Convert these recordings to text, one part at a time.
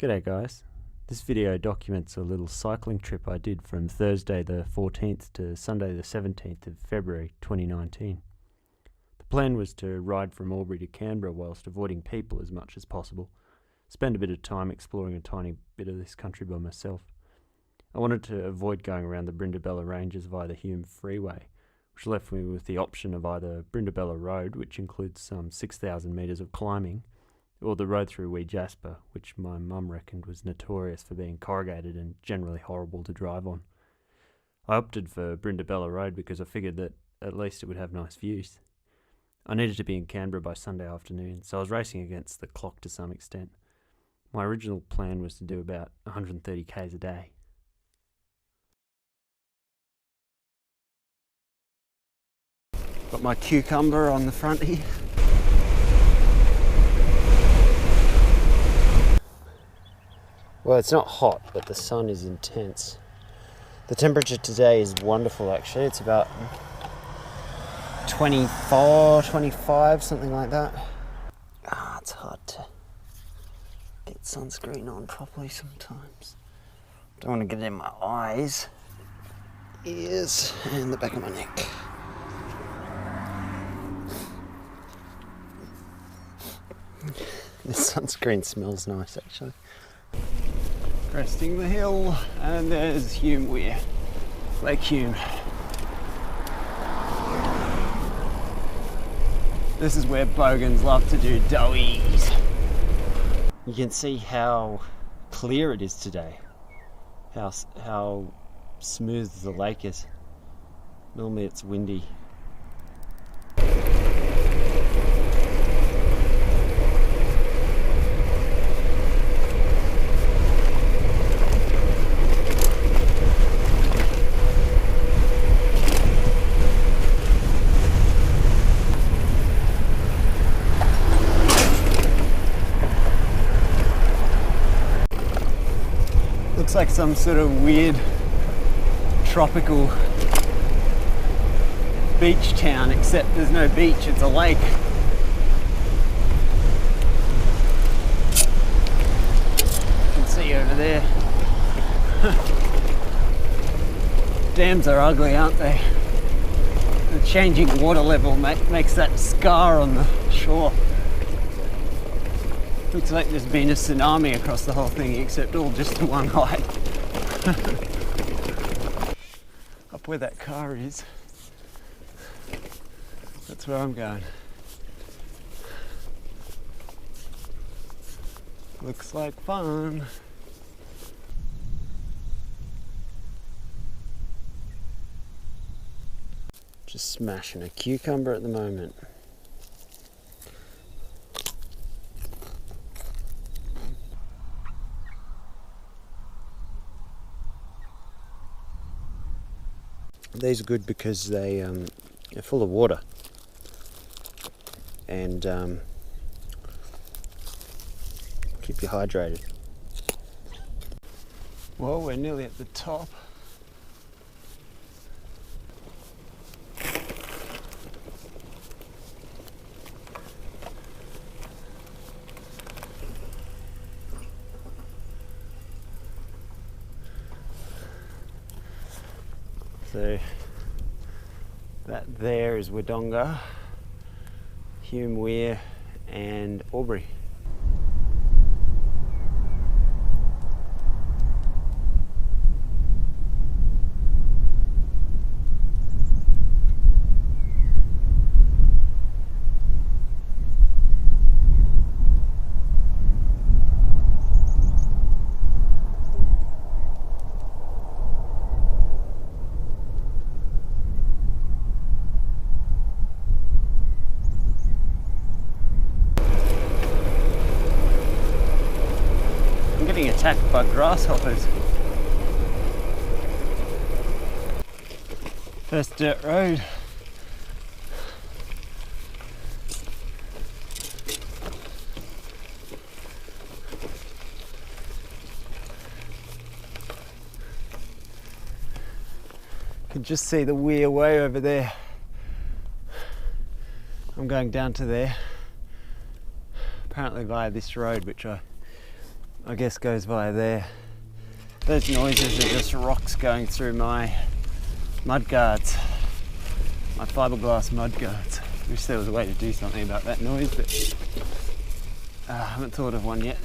G'day guys, this video documents a little cycling trip I did from Thursday the 14th to Sunday the 17th of February 2019. The plan was to ride from Albury to Canberra whilst avoiding people as much as possible, spend a bit of time exploring a tiny bit of this country by myself. I wanted to avoid going around the Brindabella ranges via the Hume Freeway, which left me with the option of either Brindabella Road, which includes some 6,000 metres of climbing, or the road through Wee Jasper, which my mum reckoned was notorious for being corrugated and generally horrible to drive on. I opted for Brindabella Road because I figured that at least it would have nice views. I needed to be in Canberra by Sunday afternoon, so I was racing against the clock to some extent. My original plan was to do about 130 k's a day. Got my cucumber on the front here. Well, it's not hot, but the sun is intense. The temperature today is wonderful actually. It's about 24, 25, something like that. It's hard to get sunscreen on properly sometimes. Don't want to get it in my eyes, ears, and the back of my neck. This sunscreen smells nice actually. Cresting the hill, and there's Hume Weir, Lake Hume. This is where bogans love to do doughies. You can see how clear it is today, how smooth the lake is. Normally it's windy. Looks like some sort of weird tropical beach town, except there's no beach, it's a lake. You can see over there. Dams are ugly, aren't they? The changing water level makes that scar on the shore. Looks like there's been a tsunami across the whole thing, except all just to one height. Up where that car is, that's where I'm going. Looks like fun. Just smashing a cucumber at the moment. These are good because they're full of water and keep you hydrated. Well, we're nearly at the top. So that there is Wodonga, Hume Weir and Albury. Attacked by grasshoppers. First dirt road. Can just see the weir way over there. I'm going down to there, apparently via this road, which I I guess goes via there. Those noises are just rocks going through my mud guards, my fiberglass mud guards. Wish there was a way to do something about that noise, but I haven't thought of one yet.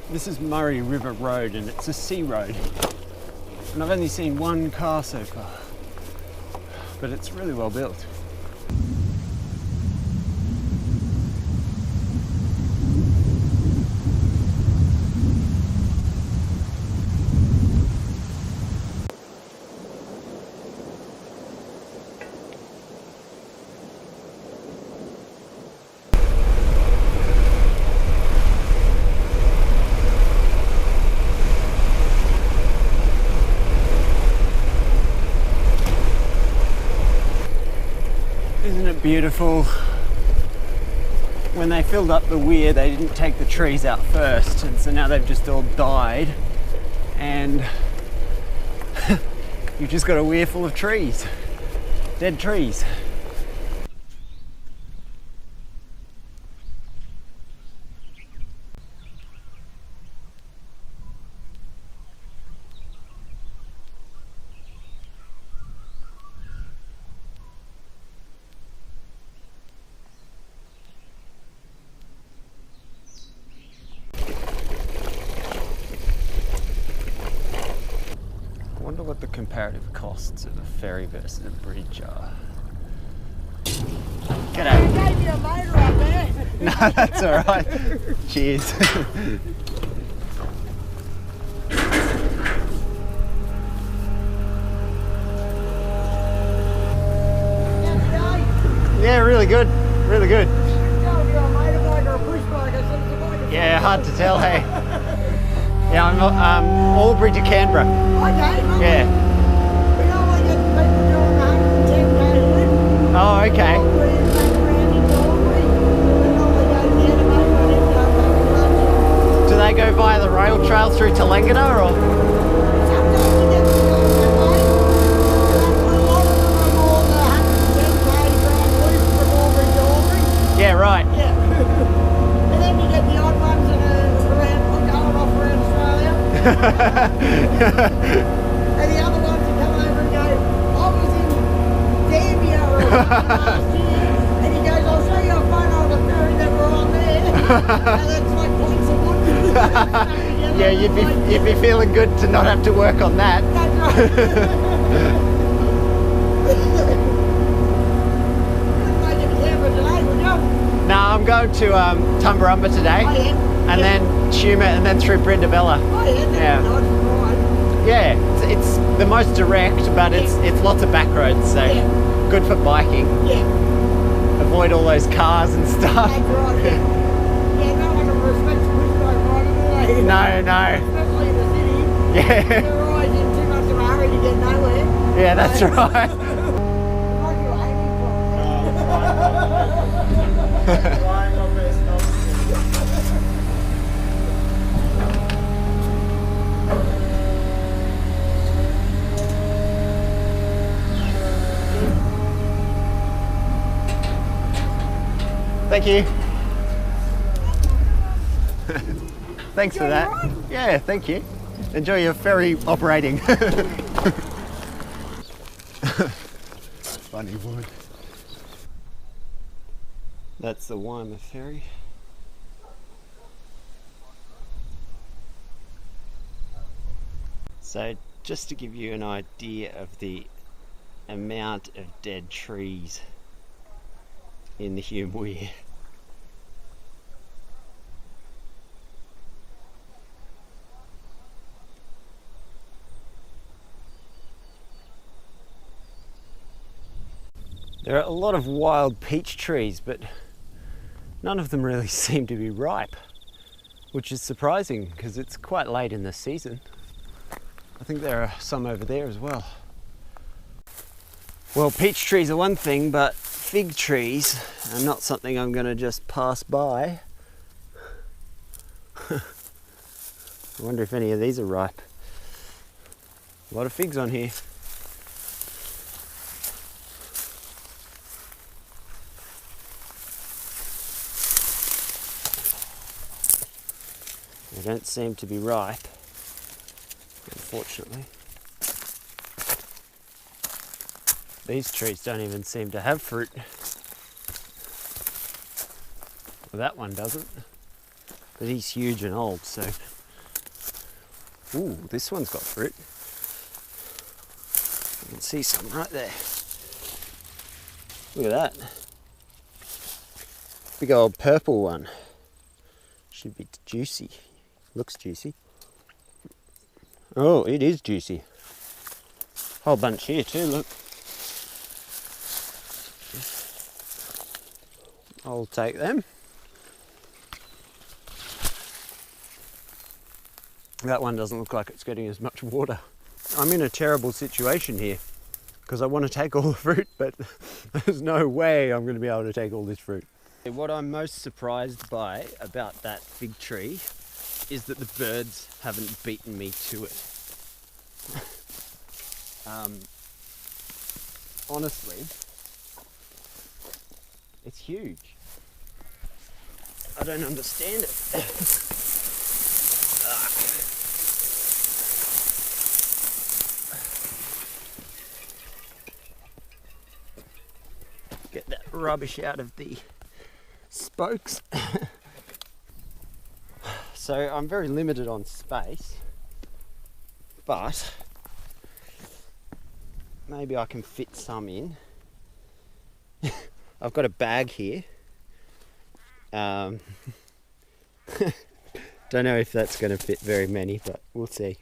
This is Murray River Road and it's a sea road. And I've only seen one car so far, but it's really well built. Isn't it beautiful? When they filled up the weir, they didn't take the trees out first, and so now they've just all died, and you've just got a weir full of trees, dead trees. I wonder what the comparative costs of a ferry versus a bridge are. G'day. I gave you a motor up there. No, that's alright. Cheers. Yeah, really good. Really good. Yeah, hard to tell, hey. Yeah, I'm Albury to Canberra. Yeah. We normally get people doing 110k a week. Oh, okay. Albury and back around into Albury. We normally go to the Canberra and then go back to London. Do they go via the rail trail through to Langada or? Sometimes you get them going that way. A lot of them are more than 110k round loop from Albury to Albury. Yeah, right. Yeah. And then you get the odd ones that are around, going off around Australia. And the other ones that come over and go, I was in Zambia last year, and he goes, I'll show you a photo of the ferry that were on there. And that's like points of wood. Yeah, you'd be feeling good to not have to work on that. That's right. Couldn't make it to Canberra today, would you? No, I'm going to Tumbarumba today, Oh, yeah. and then Tumut, and then through Brindabella. Oh, yeah, that's Yeah. nice and right. Yeah, it's the most direct, but it's lots of back roads, so Yeah. good for biking. Yeah. Avoid all those cars and stuff. That's right, yeah. Yeah, no one respects bushboat riding, do they? No. Especially in the city. Yeah. They're always in too much of a hurry to get nowhere. Yeah, that's right. Like you're aiming for. Thank you. Thanks for that. Right. Yeah, thank you. Enjoy your ferry operating. Funny wood. That's the Wymer ferry. So just to give you an idea of the amount of dead trees in the Hume Weir. There are a lot of wild peach trees, but none of them really seem to be ripe, which is surprising because it's quite late in the season. I think there are some over there as well. Well, peach trees are one thing, but fig trees are not something I'm going to just pass by. I wonder if any of these are ripe. A lot of figs on here. They don't seem to be ripe, unfortunately. These trees don't even seem to have fruit. Well, that one doesn't, but he's huge and old, so... Ooh, this one's got fruit. You can see some right there. Look at that. Big old purple one. Should be juicy. Looks juicy. Oh, it is juicy. Whole bunch here too, look. I'll take them. That one doesn't look like it's getting as much water. I'm in a terrible situation here because I want to take all the fruit, but there's no way I'm going to be able to take all this fruit. What I'm most surprised by about that fig tree is that the birds haven't beaten me to it. Honestly, it's huge. I don't understand it. Get that rubbish out of the spokes. So I'm very limited on space, but maybe I can fit some in. I've got a bag here. Don't know if that's going to fit very many, but we'll see.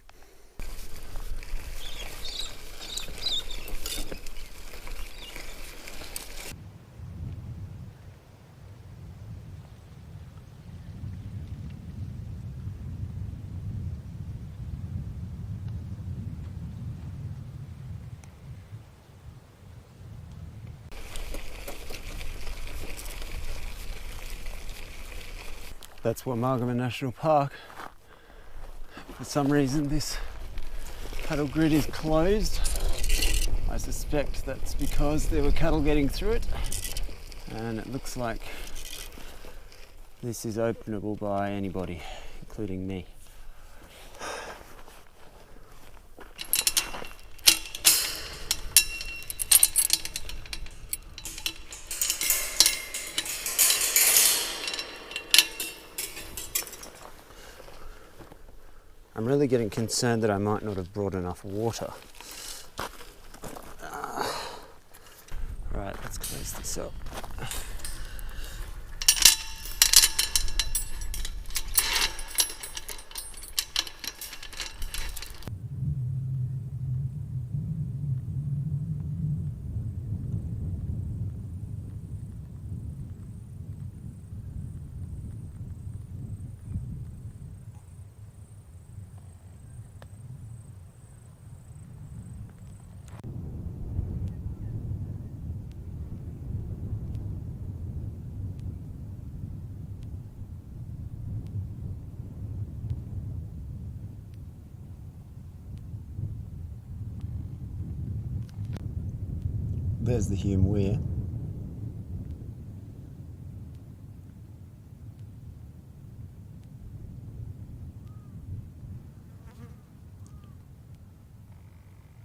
That's Wamargama National Park. For some reason this cattle grid is closed. I suspect that's because there were cattle getting through it, and it looks like this is openable by anybody, including me. I'm really getting concerned that I might not have brought enough water. Right, let's close this up. There's the Hume Weir.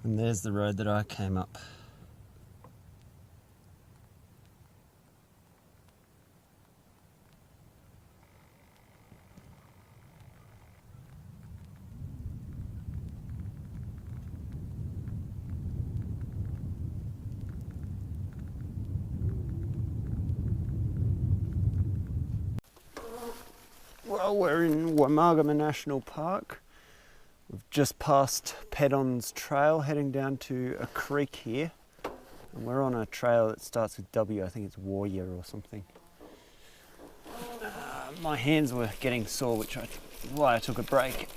And there's the road that I came up. Well, we're in Wamagama National Park. We've just passed Pedon's Trail, heading down to a creek here. And we're on a trail that starts with W, I think it's Warrior or something. My hands were getting sore, which is why I took a break.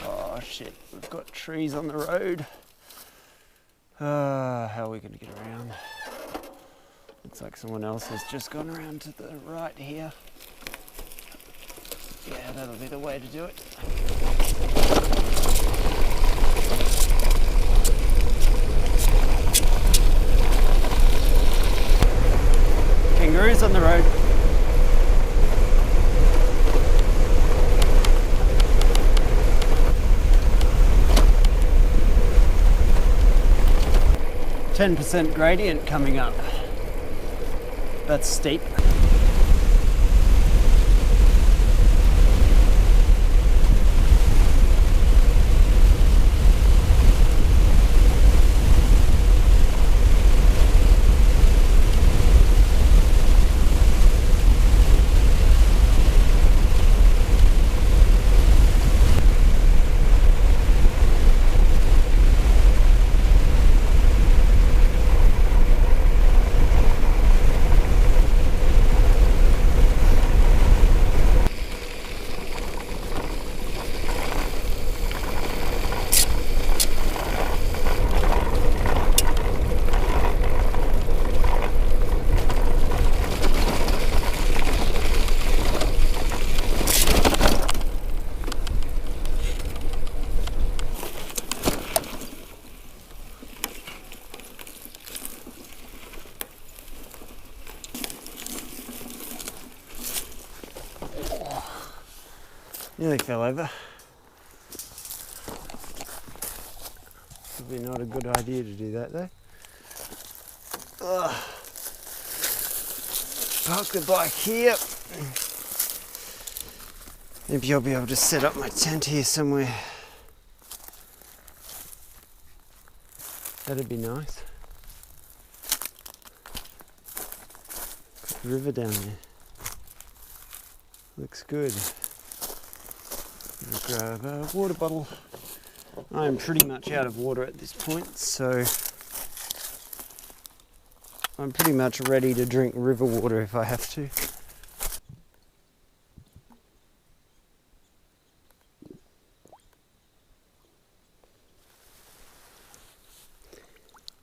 Oh shit, we've got trees on the road. How are we going to get around? Looks like someone else has just gone around to the right here. Yeah, that'll be the way to do it. Kangaroos on the road. %, gradient coming up. That's steep. Nearly fell over. Probably not a good idea to do that though. Park the bike here. Maybe I'll be able to set up my tent here somewhere. That'd be nice. Got the river down there. Looks good. I'll grab a water bottle. I'm pretty much out of water at this point, so I'm pretty much ready to drink river water if I have to.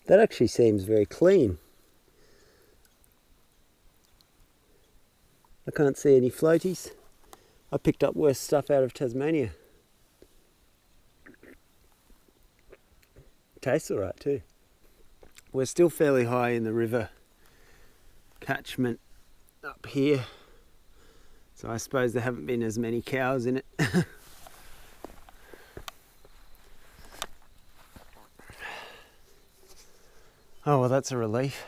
That actually seems very clean. I can't see any floaties. I picked up worse stuff out of Tasmania. Tastes alright too. We're still fairly high in the river catchment up here, so I suppose there haven't been as many cows in it. Oh well, that's a relief.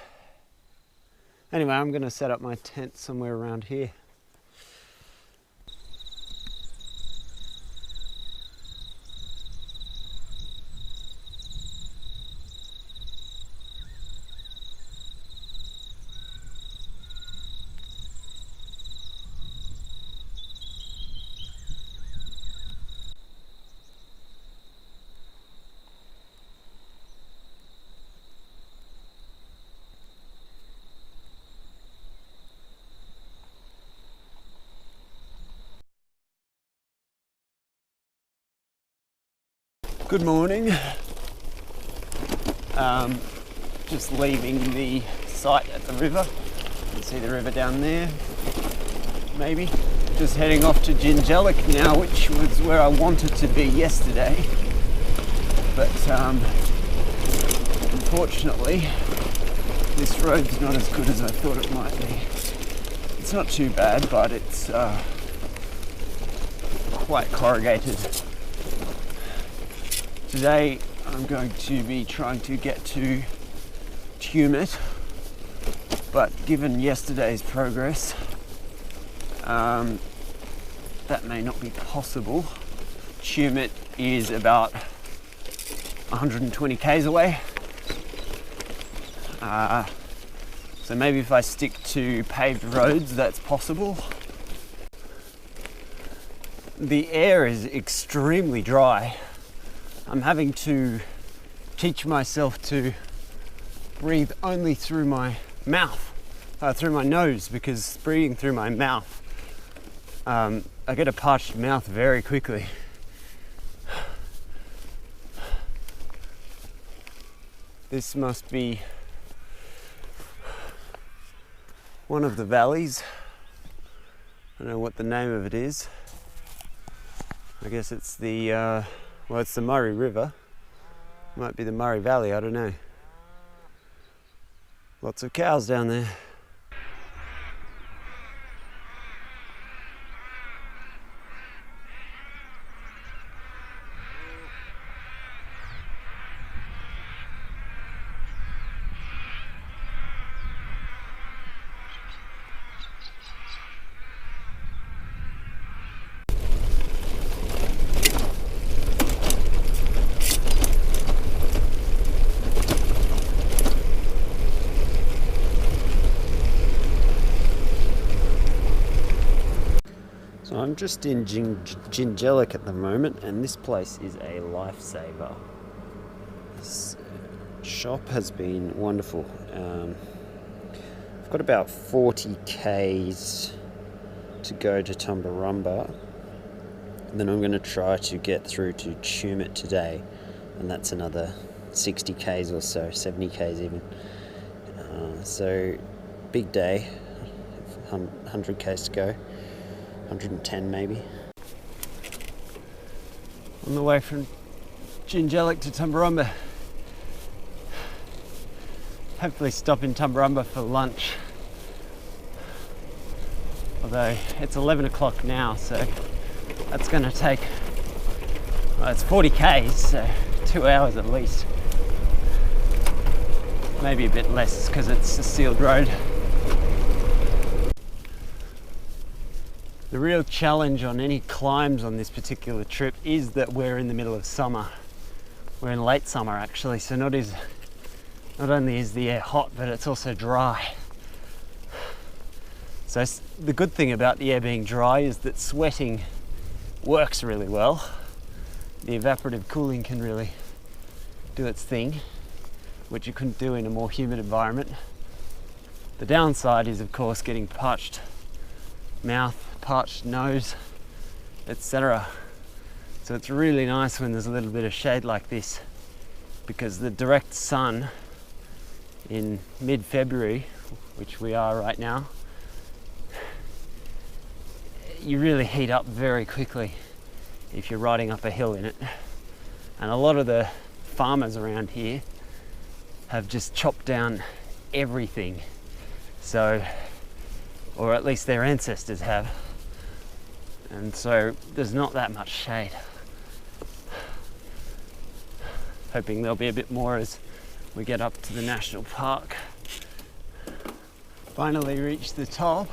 Anyway, I'm going to set up my tent somewhere around here. Good morning. Just leaving the site at the river. You can see the river down there, maybe. Just heading off to Jingellic now, which was where I wanted to be yesterday. But unfortunately, this road's not as good as I thought it might be. It's not too bad, but it's quite corrugated. Today I'm going to be trying to get to Tumut, but given yesterday's progress, that may not be possible. Tumut is about 120 k's away, So maybe if I stick to paved roads, that's possible. The air is extremely dry. I'm having to teach myself to breathe only through my mouth, through my nose, because breathing through my mouth, I get a parched mouth very quickly. This must be one of the valleys. I don't know what the name of it is. I guess it's the, well, it's the Murray River. Might be the Murray Valley, I don't know. Lots of cows down there. So I'm just in Jingellic at the moment, and this place is a lifesaver. This shop has been wonderful. I've got about 40 k's to go to Tumbarumba, and then I'm going to try to get through to Tumut today, and that's another 60 k's or so, 70 k's even. So big day, 100 k's to go. 110 maybe. On the way from Jingellic to Tumbarumba. Hopefully stop in Tumbarumba for lunch. Although it's 11 o'clock now, so that's going to take, well, it's 40 k's, so 2 hours at least. Maybe a bit less because it's a sealed road. The real challenge on any climbs on this particular trip is that we're in the middle of summer. We're in late summer actually, so not only is the air hot, but it's also dry. So the good thing about the air being dry is that sweating works really well. The evaporative cooling can really do its thing, which you couldn't do in a more humid environment. The downside is, of course, getting parched mouth, parched nose, etc. So it's really nice when there's a little bit of shade like this, because the direct sun in mid-February, which we are right now, you really heat up very quickly if you're riding up a hill in it. And a lot of the farmers around here have just chopped down everything, so, or at least their ancestors have, and so there's not that much shade. Hoping there'll be a bit more as we get up to the national park. Finally reached the top.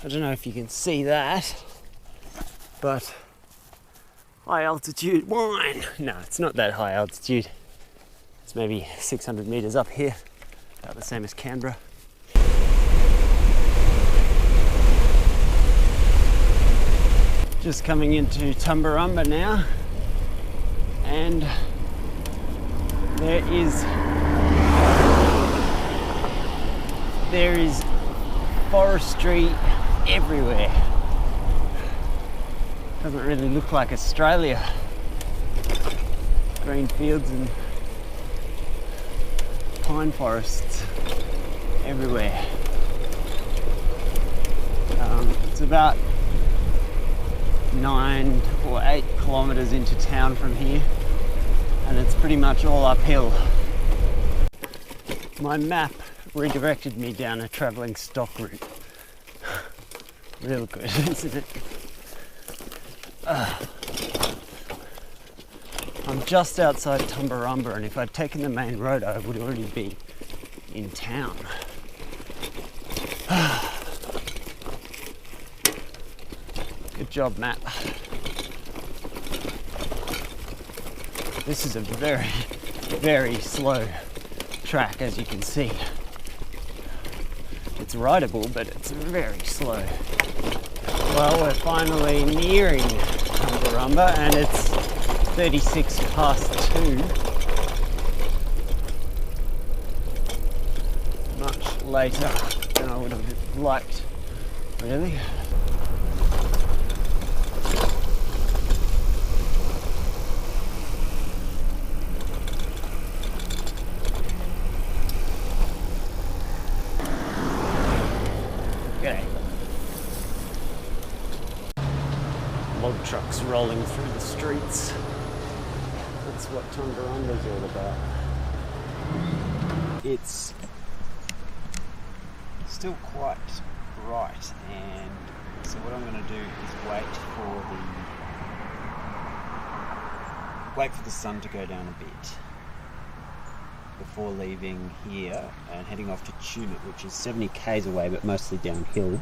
I don't know if you can see that, but high altitude wine. No, it's not that high altitude. It's maybe 600 meters up here, about the same as Canberra. Just coming into Tumbarumba now, and there is forestry everywhere. Doesn't really look like Australia. Green fields and pine forests everywhere. It's about 9 or 8 kilometers into town from here, and it's pretty much all uphill. My map redirected me down a travelling stock route. Real good, isn't it? I'm just outside Tumbarumba, and if I'd taken the main road, I would already be in town. Good job, map. This is a very very slow track, as you can see. It's rideable, but it's very slow. Well, we're finally nearing Tumbarumba, and it's 36 past 2. Much later than I would have liked, really. Okay. Log trucks rolling through the streets. That's what Tumbarumba's all about. It's still quite bright, and so what I'm going to do is wait for the sun to go down a bit before leaving here and heading off to Tumut, which is 70 k's away but mostly downhill.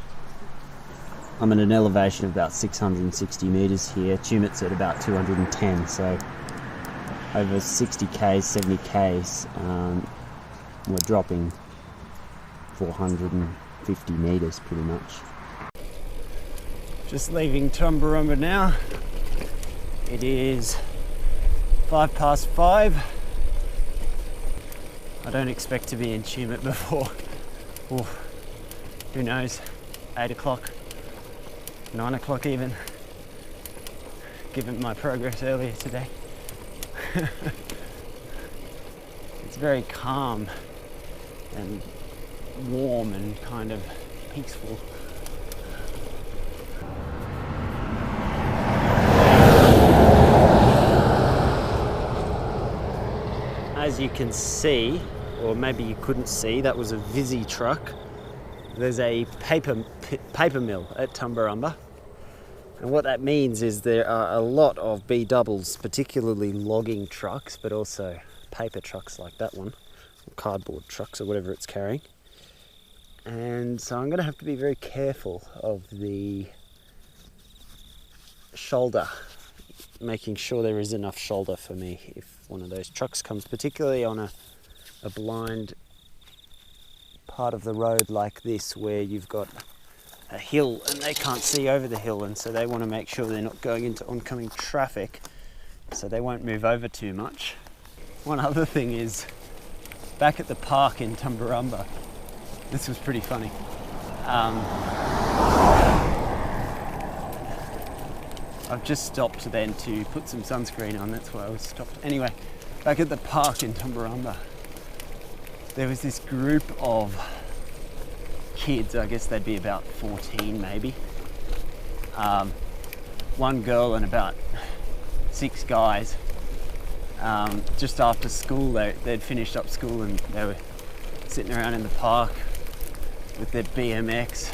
I'm at an elevation of about 660 metres here. Tumut's at about 210, so over 60 k's, 70 k's, we're dropping 450 metres pretty much. Just leaving Tumbarumba now. It is 5 past 5. I don't expect to be in Tumut before, who knows, 8 o'clock, 9 o'clock even, given my progress earlier today. It's very calm and warm and kind of peaceful. As you can see, or maybe you couldn't see, that was a Visi truck. There's a paper mill at Tumbarumba, and what that means is there are a lot of B doubles, particularly logging trucks, but also paper trucks like that one, or cardboard trucks or whatever it's carrying. And so I'm going to have to be very careful of the shoulder, making sure there is enough shoulder for me if one of those trucks comes, particularly on a blind part of the road like this, where you've got a hill and they can't see over the hill, and so they want to make sure they're not going into oncoming traffic, so they won't move over too much. One other thing is, back at the park in Tumbarumba, this was pretty funny. I've just stopped then to put some sunscreen on, that's why I was stopped. Anyway, back at the park in Tumbarumba, there was this group of kids, I guess they'd be about 14 maybe. One girl and about 6 guys. Just after school, they'd finished up school and they were sitting around in the park with their BMX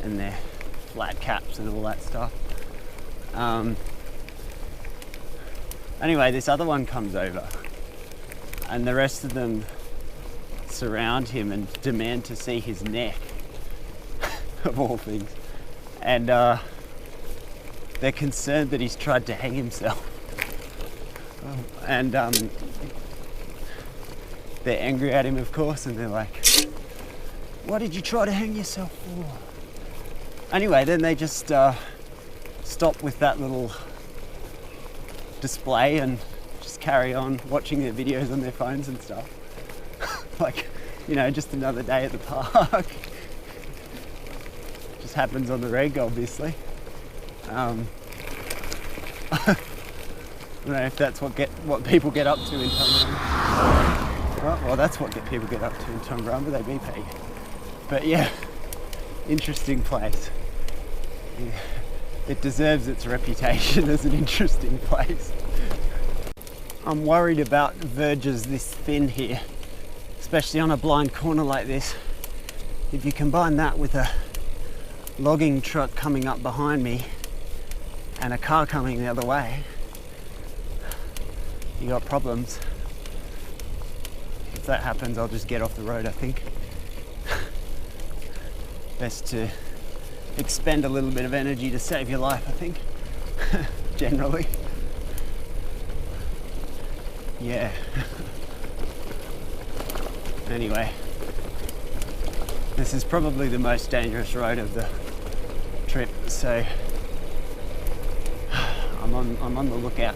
and their flat caps and all that stuff. Anyway, this other one comes over and the rest of them surround him and demand to see his neck, of all things. And they're concerned that he's tried to hang himself. And they're angry at him, of course, and they're like, "Why did you try to hang yourself for?" Anyway, then they just stop with that little display and just carry on watching their videos on their phones and stuff. Like, you know, just another day at the park. Just happens on the reg, obviously. I don't know if that's what people get up to in Tumbarumba. Well, that's what people get up to in Tumbarumba. They be paid. But yeah, interesting place. Yeah. It deserves its reputation as an interesting place. I'm worried about verges this thin here, especially on a blind corner like this. If you combine that with a logging truck coming up behind me and a car coming the other way, you got problems. If that happens, I'll just get off the road, I think. Best to expend a little bit of energy to save your life, I think, generally. Yeah. Anyway, this is probably the most dangerous road of the trip, so I'm on the lookout.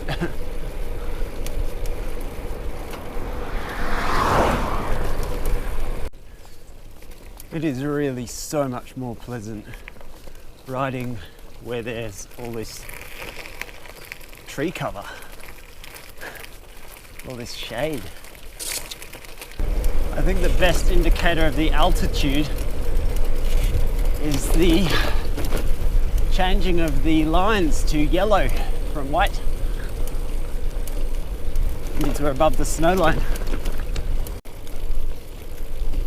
It is really so much more pleasant riding where there's all this tree cover, all this shade. I think the best indicator of the altitude is the changing of the lines to yellow from white. It means we're above the snow line.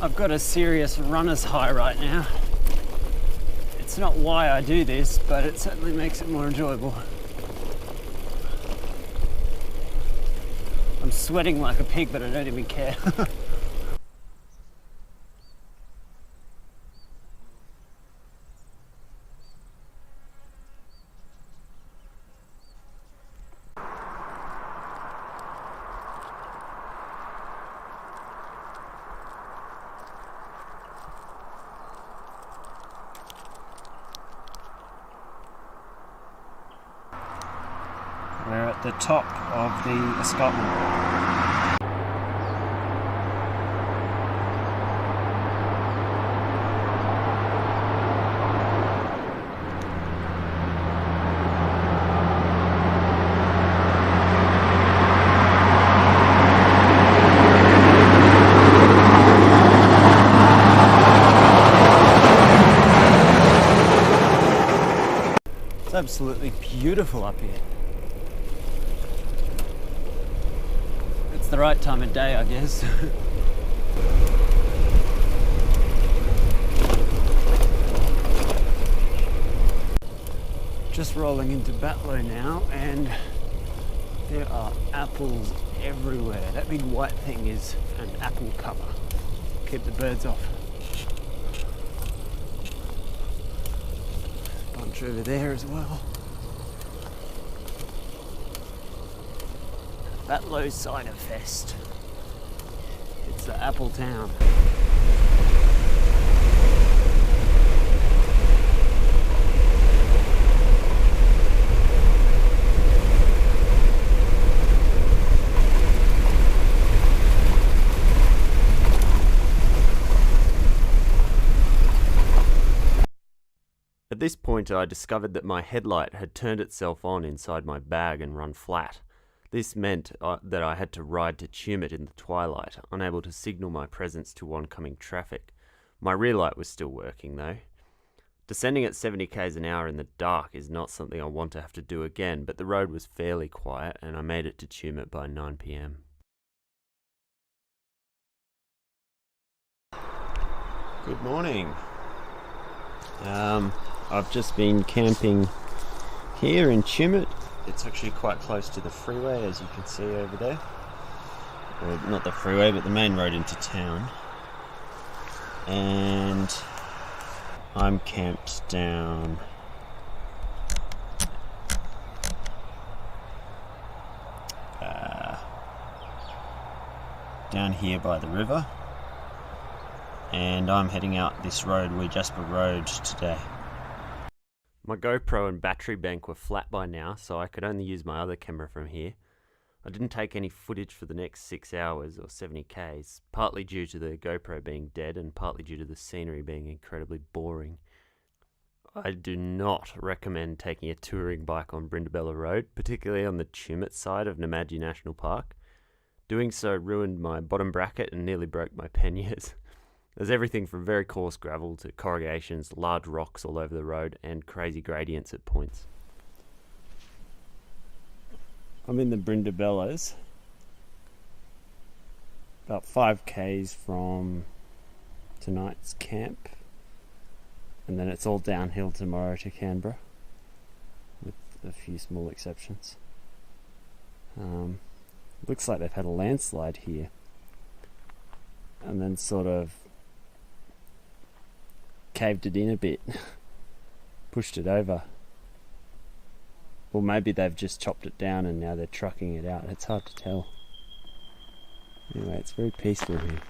I've got a serious runner's high right now. It's not why I do this, but it certainly makes it more enjoyable. I'm sweating like a pig, but I don't even care. We're at the top of the escarpment. It's absolutely beautiful up here. It's the right time of day, I guess. Just rolling into Batlow now, and there are apples everywhere. That big white thing is an apple cover. Keep the birds off. Bunch over there as well. Batlow Cider Fest. It's the apple town. At this point, I discovered that my headlight had turned itself on inside my bag and run flat. This meant that I had to ride to Tumut in the twilight, unable to signal my presence to oncoming traffic. My rear light was still working though. Descending at 70 k's an hour in the dark is not something I want to have to do again, but the road was fairly quiet and I made it to Tumut by 9 p.m. Good morning. I've just been camping here in Tumut. It's actually quite close to the freeway, as you can see over there. Well, not the freeway, but the main road into town. And I'm camped down here by the river. And I'm heading out this road, Wee Jasper Road, today. My GoPro and battery bank were flat by now, so I could only use my other camera from here. I didn't take any footage for the next 6 hours or 70 k's, partly due to the GoPro being dead and partly due to the scenery being incredibly boring. I do not recommend taking a touring bike on Brindabella Road, particularly on the Tumut side of Namadgi National Park. Doing so ruined my bottom bracket and nearly broke my panniers. There's everything from very coarse gravel to corrugations, large rocks all over the road, and crazy gradients at points. I'm in the Brindabellas, about 5 k's from tonight's camp, and then it's all downhill tomorrow to Canberra, with a few small exceptions. Looks like they've had a landslide here, and then sort of caved it in a bit, pushed it over. Or maybe they've just chopped it down and now they're trucking it out. It's hard to tell. Anyway, it's very peaceful here.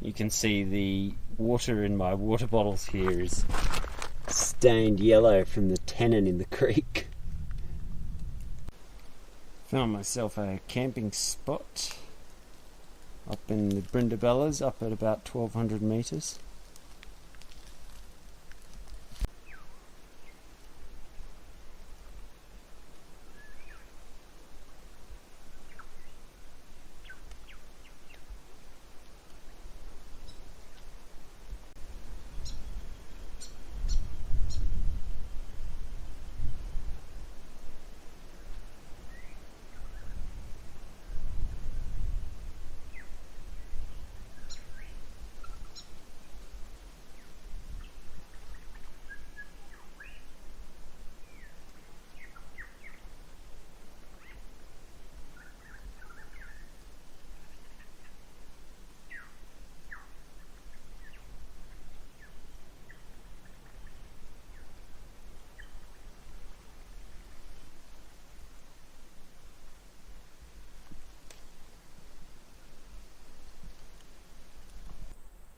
You can see the water in my water bottles here is stained yellow from the tannin in the creek. Found myself a camping spot up in the Brindabellas, up at about 1200 metres.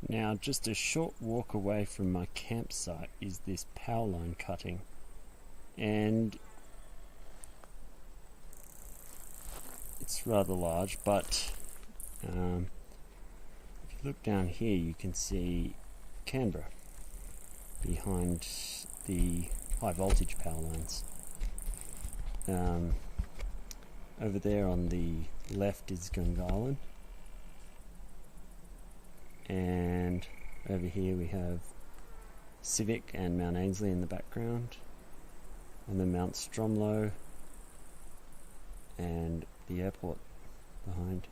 Now, just a short walk away from my campsite is this power line cutting, and it's rather large, but if you look down here you can see Canberra behind the high voltage power lines. Over there on the left is Gungahlin, and over here we have Civic and Mount Ainslie in the background, and then Mount Stromlo and the airport behind.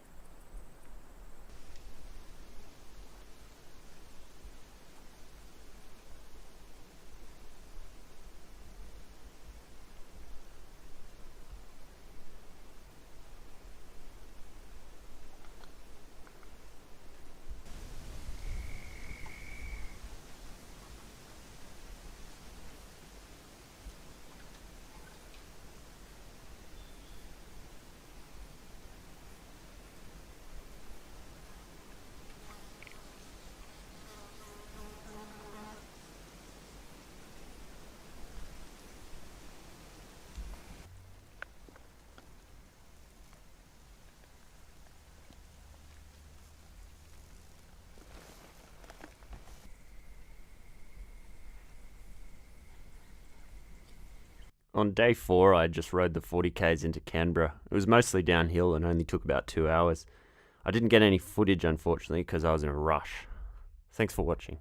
On day 4, I just rode the 40k's into Canberra. It was mostly downhill and only took about 2 hours. I didn't get any footage, unfortunately, because I was in a rush. Thanks for watching.